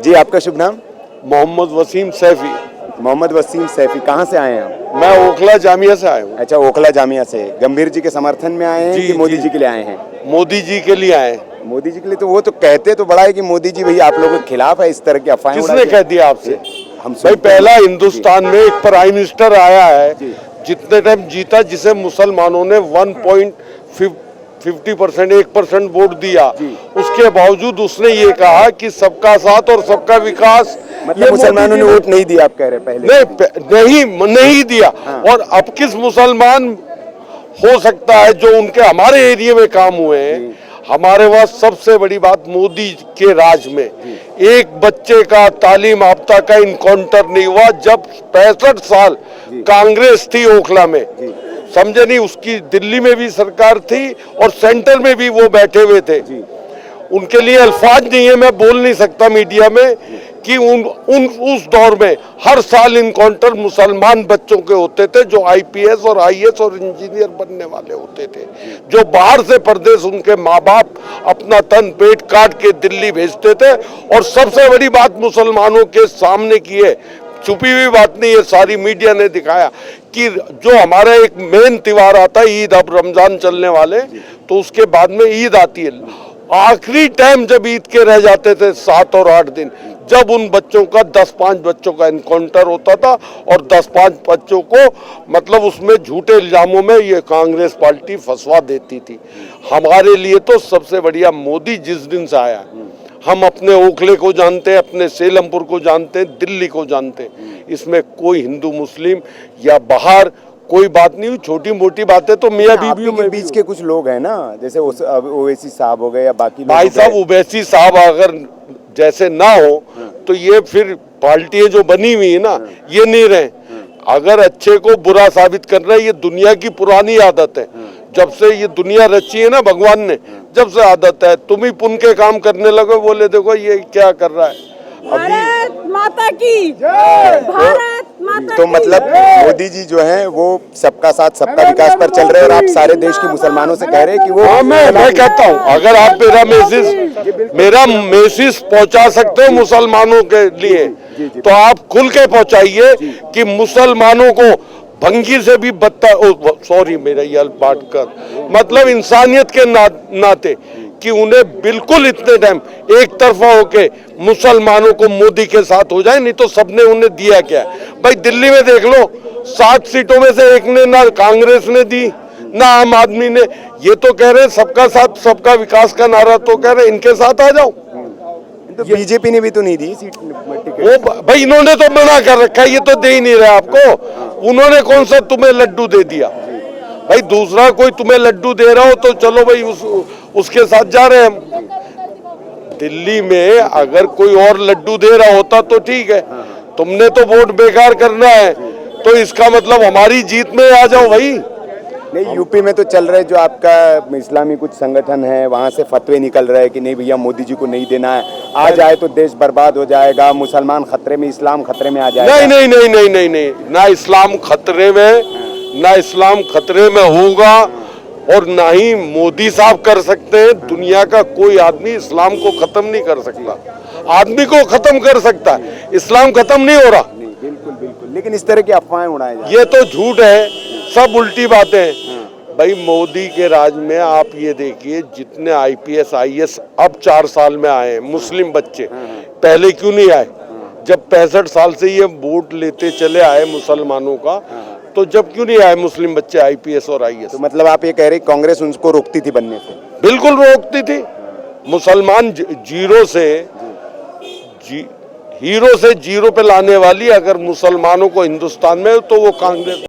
जी, आपका शुभ नाम? मोहम्मद वसीम सैफी। मोहम्मद वसीम सैफी, कहाँ से आए हैं आप? मैं ओखला जामिया से आया हूँ। अच्छा, ओखला जामिया से। गंभीर जी के समर्थन में आए हैं जी, कि मोदी जी। जी के लिए आए हैं? मोदी जी के लिए आए हैं। मोदी जी के लिए तो वो तो कहते तो बड़ा है कि मोदी जी भैया आप लोगों के खिलाफ है, इस तरह की अफवाहें किसने उड़ाते कह हैं। दिया आपसे? हम भाई सुनते पहला हैं। हिंदुस्तान में एक प्राइम मिनिस्टर आया है जी। जितने टाइम जीता, जिसे मुसलमानों ने 1.50% 1% वोट दिया, जी। उसके बावजूद उसने ये कहा कि सबका साथ और सबका विकास। मतलब मुसलमानों ने वोट नहीं दिया, आप कह रहे हैं पहले? नहीं दिया। हाँ। और अब किस मुसलमान हो सकता है जो उनके हमारे एरिया में काम हुए हैं। हमारे वहाँ सबसे बड़ी बात, मोदी के राज में एक बच्चे का तालीम याफ्ता का इनकाउंटर नहीं हुआ। जब 65 साल कांग्रेस थी ओखला में, समझे नहीं, उसकी दिल्ली में भी सरकार थी और सेंटर में भी वो बैठे हुए थे। उनके लिए अल्फाज नहीं है, मैं बोल नहीं सकता मीडिया में कि उस दौर में हर साल इनकाउंटर मुसलमान बच्चों के होते थे जो आईपीएस और आईएएस और इंजीनियर बनने वाले होते थे, जो बाहर से परदेश उनके माँ बाप अपना तन पेट काट के दिल्ली भेजते थे। और सबसे बड़ी बात मुसलमानों के सामने की है, छुपी हुई बात नहीं है, सारी मीडिया ने दिखाया कि जो हमारा एक मेन त्योहार आता है ईद, अब रमजान चलने वाले, तो उसके बाद में ईद आती है। आखिरी टाइम जब ईद के रह जाते थे 7 और 8 दिन, जब उन बच्चों का 10-5 बच्चों का इनकाउंटर होता था और 10-5 बच्चों को मतलब उसमें झूठे इल्जामों में ये कांग्रेस पार्टी फंसवा देती थी। हमारे लिए तो सबसे बढ़िया मोदी जिस दिन से आया, हम अपने ओखले को जानते हैं, अपने सेलमपुर को जानते हैं, दिल्ली को जानते हैं। इसमें कोई हिंदू मुस्लिम या बाहर कोई बात नहीं हुई। छोटी मोटी बातें तो मियां बीवी के बीच के कुछ लोग हैं ना, जैसे ओवैसी साहब हो गए या बाकी भाई साहब, ओवैसी साहब अगर जैसे ना हो तो ये फिर पार्टियां जो बनी हुई है ना, ये नहीं रहे। अगर अच्छे को बुरा साबित करना, ये दुनिया की पुरानी आदत है। जब से ये दुनिया रची है ना भगवान ने, जब से आदत है। तुम ही पुण्य के काम करने लगो, बोले देखो ये क्या कर रहा है। भारत माता की भारत माता तो मतलब मोदी जी जो हैं वो सबका साथ सबका विकास पर चल रहे हैं और आप सारे देश के मुसलमानों से कह रहे हैं कि वो। मैं कहता हूँ, अगर आप मेरा मैसेज पहुंचा सकते हो मुसलमानों के लिए, तो आप खुल के पहुंचाइए कि मुसलमानों को भंगी से भी बदतर, सॉरी मेरा ये बात कर, मतलब इंसानियत के नाते कि उन्हें बिल्कुल इतने टाइम एक तरफा होके मुसलमानों को मोदी के साथ हो जाए। नहीं तो सबने उन्हें दिया क्या भाई? दिल्ली में देख लो, 7 सीटों में से एक ने ना कांग्रेस ने दी ना आम आदमी ने। ये तो कह रहे हैं सबका साथ सबका विकास का नारा, तो कह रहे हैं इनके साथ आ जाओ। तो बीजेपी ने भी तो नहीं दी सीट, वो भाई इन्होंने तो मना कर रखा है, ये तो दे ही नहीं रहा आपको। उन्होंने कौन सा तुम्हें लड्डू दे दिया भाई? दूसरा कोई तुम्हें लड्डू दे रहा हो तो चलो भाई उसके साथ जा रहे हैं हम। दिल्ली में अगर कोई और लड्डू दे रहा होता तो ठीक है, तुमने तो वोट बेकार करना है, तो इसका मतलब हमारी जीत में आ जाओ भाई। नहीं, यूपी में तो चल रहे जो आपका इस्लामी कुछ संगठन है, वहाँ से फतवे निकल रहे हैं कि नहीं भैया मोदी जी को नहीं देना है, आ जाए तो देश बर्बाद हो जाएगा, मुसलमान खतरे में, इस्लाम खतरे में आ जाएगा। नहीं नहीं नहीं नहीं नहीं नहीं, ना इस्लाम खतरे में, ना इस्लाम खतरे में होगा और ना ही मोदी साहब कर सकते हैं। दुनिया का कोई आदमी इस्लाम को खत्म नहीं कर सकता। आदमी को खत्म कर सकता है, इस्लाम खत्म नहीं हो रहा। बिल्कुल बिल्कुल, लेकिन इस तरह की अफवाहें उड़ाए जाए, ये तो झूठ है, सब उल्टी बातें हैं। भाई मोदी के राज में आप ये देखिए, जितने आईपीएस आईएएस अब 4 साल में आए हैं मुस्लिम बच्चे, पहले क्यों नहीं आए? जब 65 साल से ये वोट लेते चले आए मुसलमानों का, तो जब क्यों नहीं आए मुस्लिम बच्चे आईपीएस और आईएएस? तो मतलब आप ये कह रहे कांग्रेस उनको रोकती थी बनने से? बिल्कुल रोकती थी। मुसलमान जीरो से हीरो से जीरो पे लाने वाली अगर मुसलमानों को हिंदुस्तान में, तो वो कांग्रेस।